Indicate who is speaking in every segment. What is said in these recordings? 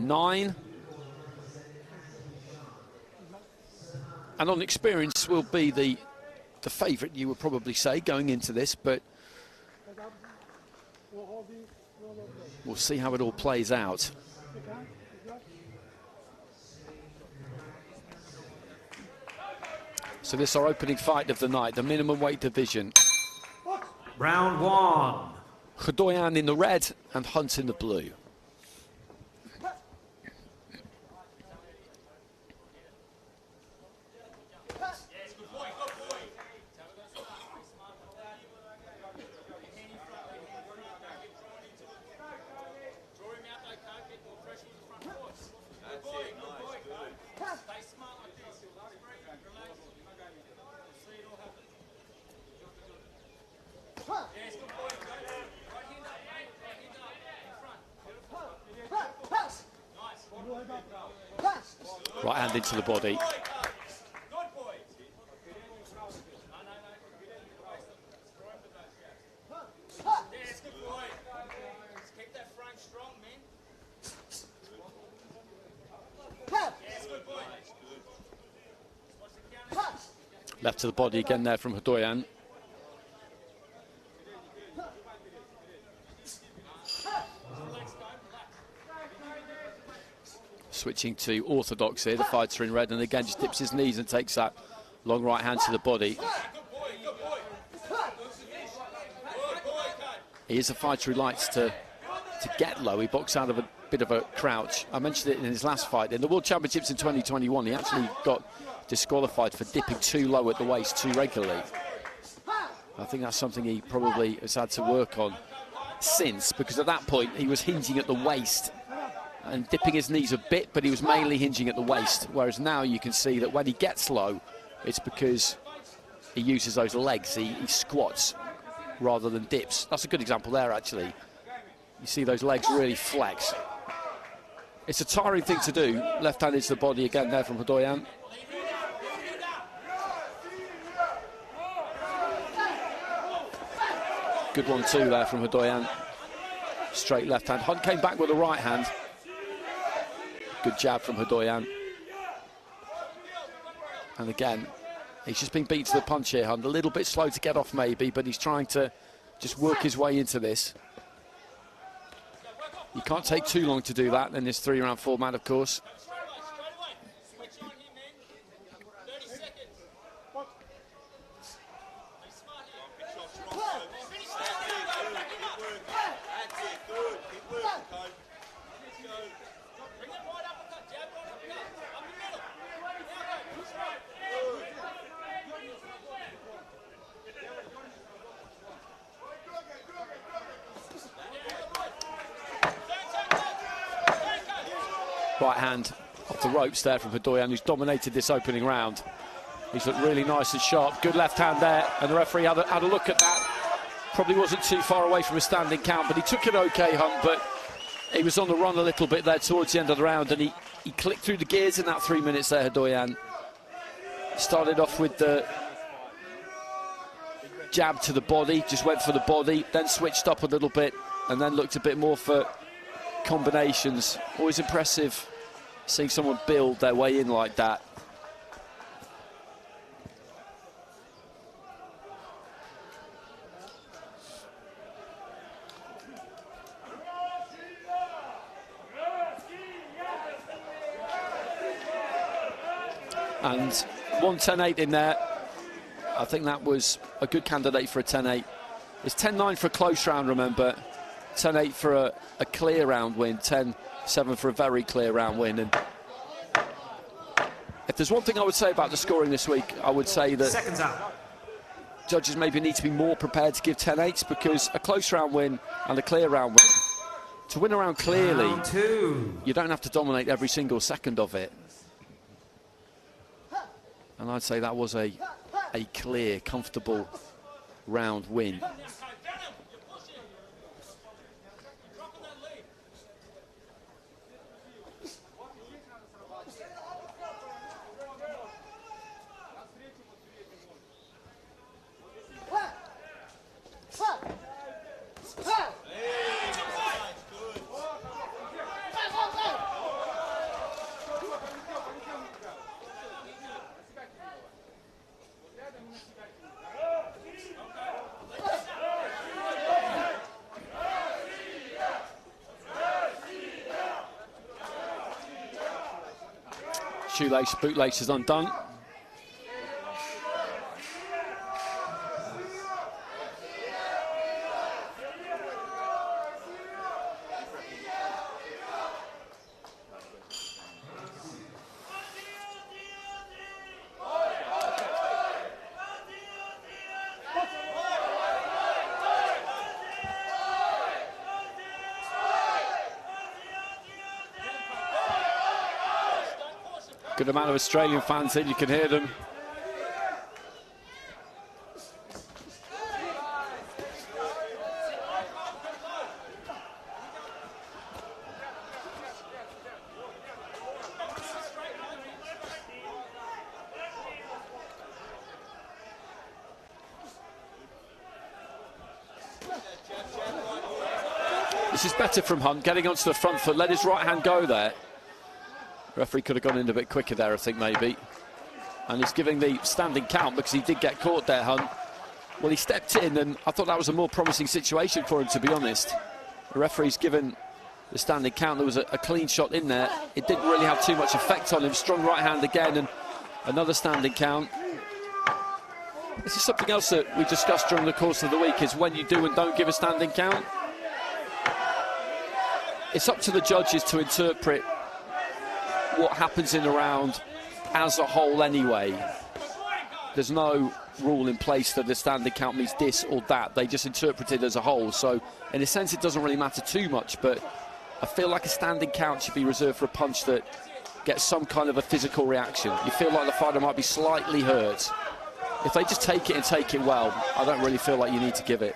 Speaker 1: 9. And on experience will be the favourite, you would probably say, going into this, but we'll see how it all plays out. So this is our opening fight of the night, the minimum weight division.
Speaker 2: Round 1.
Speaker 1: Khudoyan in the red and Hunt in the blue. Right hand into the body. Left to the body again there from Khudoyan. Switching to orthodox here, the fighter in red, and again just dips his knees and takes that long right hand to the body. He is a fighter who likes to get low. He boxed out of a bit of a crouch. I mentioned it in his last fight. In the World Championships in 2021, he actually got disqualified for dipping too low at the waist too regularly. I think that's something he probably has had to work on since, because at that point he was hinging at the waist and dipping his knees a bit, but he was mainly hinging at the waist, whereas now you can see that when he gets low, it's because he uses those legs. He squats rather than dips. That's a good example there, actually. You see those legs really flex. It's a tiring thing to do. Left hand into the body again there from Khudoyan. Good one too there from Khudoyan. Straight left hand. Hunt came back with a right hand. Good jab from Khudoyan. And again, he's just been beat to the punch here, Hunt. A little bit slow to get off maybe, but he's trying to just work his way into this. You can't take too long to do that in this 3-round format, of course. Right hand off the ropes there from Khudoyan, who's dominated this opening round. He's looked really nice and sharp. Good left hand there, and the referee had a look at that. Probably wasn't too far away from a standing count, but he took it okay, Hunt, but he was on the run a little bit there towards the end of the round, and he clicked through the gears in that 3 minutes there, Khudoyan. Started off with the jab to the body, just went for the body, then switched up a little bit, and then looked a bit more for combinations. Always impressive seeing someone build their way in like that. And 1:10.8 in there. I think that was a good candidate for a 10-8. It's 10-9 for a close round, remember. 10-8 for a clear round win, 10-7 for a very clear round win. And if there's one thing I would say about the scoring this week, I would say that
Speaker 2: seconds out.
Speaker 1: Judges maybe need to be more prepared to give 10-8s, because a close round win and a clear round win, to win a round clearly,
Speaker 2: Round 2.
Speaker 1: you don't have to dominate every single second of it. And I'd say that was a clear, comfortable round win. Shoelace, bootlace is undone. Good amount of Australian fans in, you can hear them. This is better from Hunt, getting onto the front foot, let his right hand go there. Referee could have gone in a bit quicker there, I think, maybe. And he's giving the standing count because he did get caught there, Hunt. Well, he stepped in, and I thought that was a more promising situation for him, to be honest. The referee's given the standing count. There was a clean shot in there. It didn't really have too much effect on him. Strong right hand again, and another standing count. This is something else that we discussed during the course of the week, is when you do and don't give a standing count. It's up to the judges to interpret what happens in the round as a whole anyway. There's no rule in place that the standing count means this or that. They just interpret it as a whole. So in a sense, it doesn't really matter too much, but I feel like a standing count should be reserved for a punch that gets some kind of a physical reaction. You feel like the fighter might be slightly hurt. If they just take it and take it well, I don't really feel like you need to give it.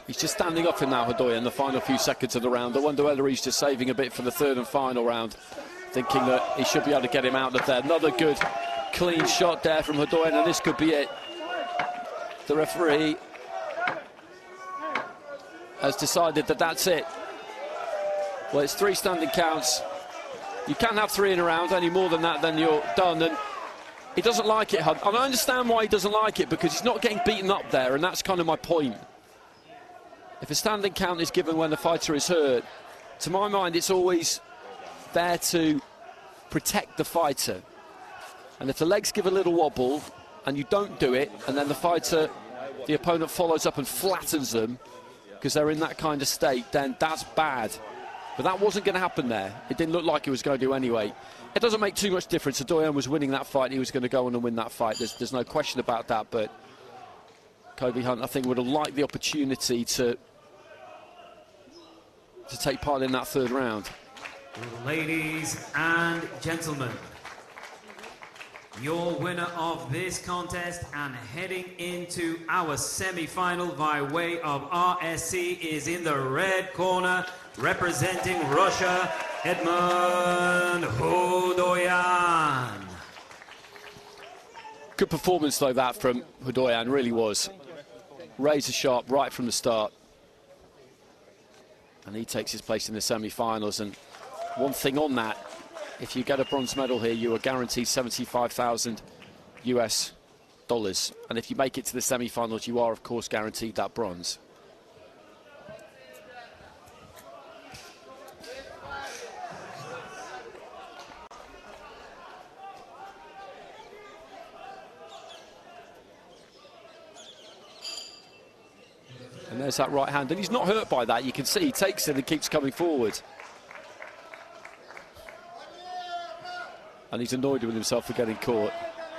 Speaker 1: He's just standing off him now, Khudoyan, in the final few seconds of the round. I wonder whether he's just saving a bit for the third and final round, thinking that he should be able to get him out of there. Another good, clean shot there from Khudoyan, and this could be it. The referee has decided that that's it. Well, it's 3 standing counts. You can't have 3 in a round. Any more than that, then you're done. And he doesn't like it, Hunt. And I understand why he doesn't like it, because he's not getting beaten up there, and that's kind of my point. If a standing count is given when the fighter is hurt, to my mind, it's always there to protect the fighter. And if the legs give a little wobble and you don't do it, and then the fighter, the opponent follows up and flattens them because they're in that kind of state, then that's bad. But that wasn't going to happen there. It didn't look like it was going to do anyway. It doesn't make too much difference. Khudoyan was winning that fight. He was going to go on and win that fight. There's no question about that. But Kobe Hunt, I think, would have liked the opportunity to take part in that third round.
Speaker 2: Ladies and gentlemen, your winner of this contest and heading into our semi-final by way of RSC is in the red corner, representing Russia, Edmond Khudoyan.
Speaker 1: Good performance, though, that from Khudoyan, really was. Razor sharp right from the start. And he takes his place in the semi-finals. And one thing on that, if you get a bronze medal here, you are guaranteed $75,000 US. And if you make it to the semi-finals, you are, of course, guaranteed that bronze. And there's that right hand, and he's not hurt by that. You can see he takes it and keeps coming forward. And he's annoyed with himself for getting caught.